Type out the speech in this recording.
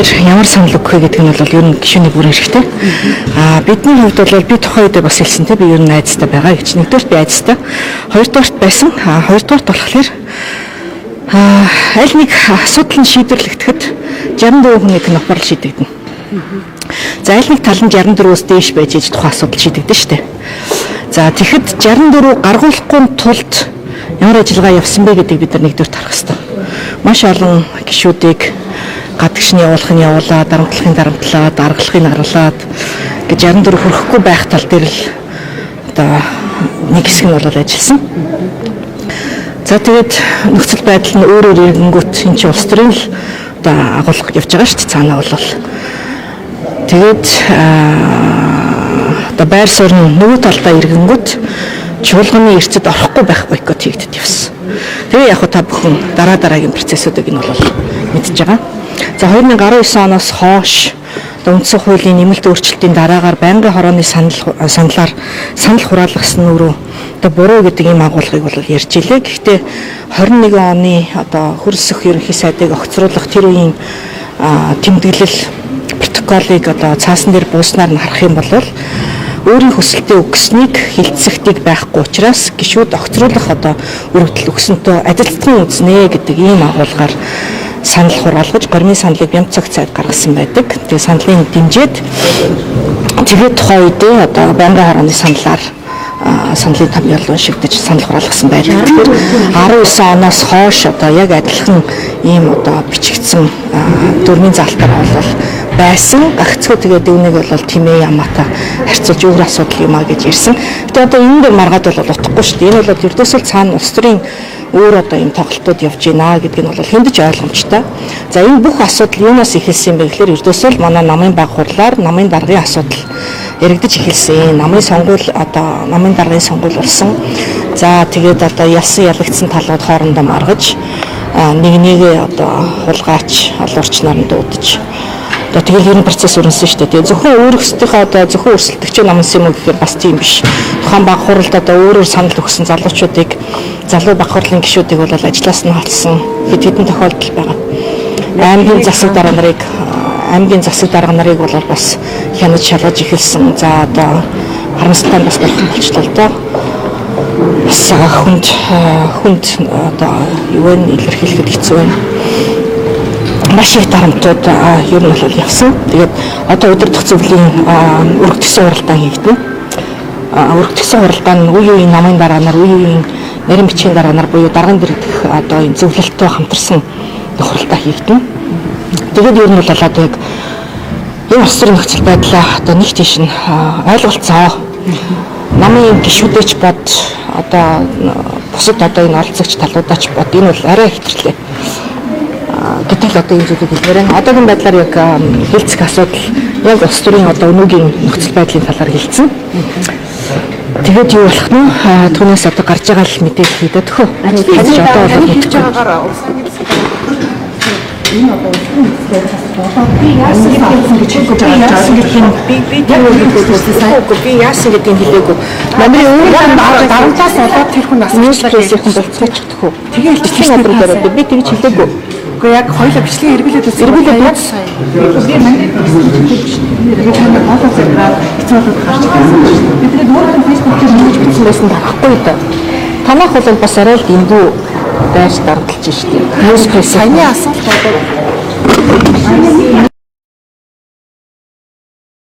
дээр ямар санал өгөх вэ гэдэг нь бол ер нь гишүүний бүр хэрэгтэй. Бидний хувьд бол би тухайн үед бас хэлсэн те би ер нь найзтай байгаа гэж. Нэгдүгээрт би айцтай, хоёрдугаарт байсан. Хоёрдугаарт болохоор аль нэг асуудал нь шийдвэрлэгдэхэд 64 хүний нөхөрлөл шийдэгдэнэ. За аль нэг тал нь 64-өөс дээш байж иж тухайн асуудал шийдэгдэн штэ. За тэгэхэд 64 гаргуулахгүй тулд ямар ажиллагаа явсан бэ гэдгийг бид нар нэгдүгээр тарах хэрэгтэй. Маш олон гишүүдийг гадагшны явуулахын явуулаад, дарамтлахын дарамтлаад, аргалахын аргалаад гэж 64 хүрэхгүй байх тал дээр л одоо нэг хэсэг нь бол ажилласан. За тэгээд нөхцөл байдал нь өөрөөр иргэнгүүт энэ чинь улс төрийн л одоо агуулга явж байгаа шүү дээ цаанаа бол. Тэгээд одоо байр суурь нөгөө талдаа иргэнгүүт чуулганы эрчэд орохгүй байх бойкот хийгдэт явсан. Тэгээ яг та бүхэн дараагийн процессуудыг нь бол мэдж байгаа. За 2019 оноос хойш үндсэн хуулийн нэмэлт өөрчлөлтийн дараагаар байнгын хорооны санал хураалгасан өөрөө одоо буруу гэдэг ийм агуулгыг бол ярьж илээ. Гэхдээ 21 оны одоо хөрсөх ерөнхий сайдыг огцруулах тэр үеийн тэмдэглэл протоколыг одоо цаасан дээр бууснаар нь харах юм бол өөрийн хүсэлтэд өгснийг хилцэхдэг байхгүй учраас гишүүд огцруулах одоо өргөдөл өгсөнтөө адилтган үзнэ гэдэг ийм агуулгаар санал хураалгаж гормын саналыг бямц цаг цайд гаргасан байдаг. Тэгээ саналын дэмжээд тэгээд тухайн үедээ одоо байнгын хорооны саналын том ялган шигдэж санал хураалгасан байлаа. Тэгэхээр 19 оноос хойш одоо яг адилхан ийм одоо бичигдсэн дөрмийн залтар бол байсан. Гагцхүү тэгээд үүнийг бол тэмээ ямаата харьцуулж өөр асуудал юм а гэж ярьсан. Гэтэ одоо энэ дээр маргаад бол утгагүй шүү дээ. Энэ бол ердөөсөө цаана улс төрийн өөр одоо юм тоглолтууд явж байна гэдэг нь бол хэндэж ойлгомжтой. За энэ бүх асуудал юунаас эхэлсэн бэ гэхээр ердөөсөө л манай намын баг хурлаар намын даргын асуудал яригдж эхэлсэн. Намын даргын сонгуул болсон. За тэгээд одоо ялсан ялагдсан талууд хоорондоо маргаж нэг одоо хулгайч олоорчноор нь дуудаж одоо тэгэл ерөн процесс өрнөсөн шүү дээ. Тэгээ зөвхөн өөрсдийнхөө одоо зөвхөн өрсөлдөгчөө намсан юм гэхээр бас тийм биш. Тухайн баг хурлд одоо өөрөөр санал өгсөн залуучуудыг залуу баг хурлын гишүүдийг бол ажлаас нь халсан хэд хэдэн тохиолдол байгаа. Аймгийн засаг дарга нарыг бол бас хянаж шалгаж эхэлсэн. За одоо харамсалтай бас болох болчлоо л доо. Бас хүнд одоо юу вэ илэрхийлэхэд хэцүү байна. Маш их дарамтууд ер нь бол явсан. Тэгээд одоо удирдах зөвлөлийн өргөдсөн хуралдаан хийгдэнэ. Өргөдсөн хуралдаан нь үе үеийн намын дарга нар, үе үеийн нарийн бичгийн дарга нар буюу дарган дэргэдэх одоо энэ зөвлөлтөд хамтарсан хуралдаан хийгдэнэ. Тэгээд ер нь бол одоо яг энэ улс төрийн нөхцөл байдлаа одоо нэг тийш нь ойлголцоо. Намын гишүүдээч бод одоо бусад одоо энэ оролцогч талуудаач бод энэ бол арай хэвтэрлээ. Гэтэл одоо энэ зүйлийг хэлмээр байна. Одоогийн байдлаар яг хэлцэх асуудал яг улс төрийн одоо өнөөгийн нөхцөл байдлын талаар хэлсэн. Тэгээд юу болох нь түүнээс одоо гарч байгаа л мэдээлэл хийдэг хөө. Одоо бол мэдчихэж байгаагаар энэ одоо би яасан гэдгийг хэлээгүй. Манай өөрийн дарамтлаас болоод тэр хүн асуучлаа гэсэн болцооч төхөө. Тэгээд бичлэг надруу дээр би тэгж хэлээгүй. Гэхдээ яг хоёулаа бичлэгийн эргэлээд үзсэн. Би манай бидний өөрөө фэйсбүүкээр нэмж бичсэн байсан байхгүй да. Танах бол бас арай л дэндүү дайрч дарамтлж штеп. Саяны асуулт болоод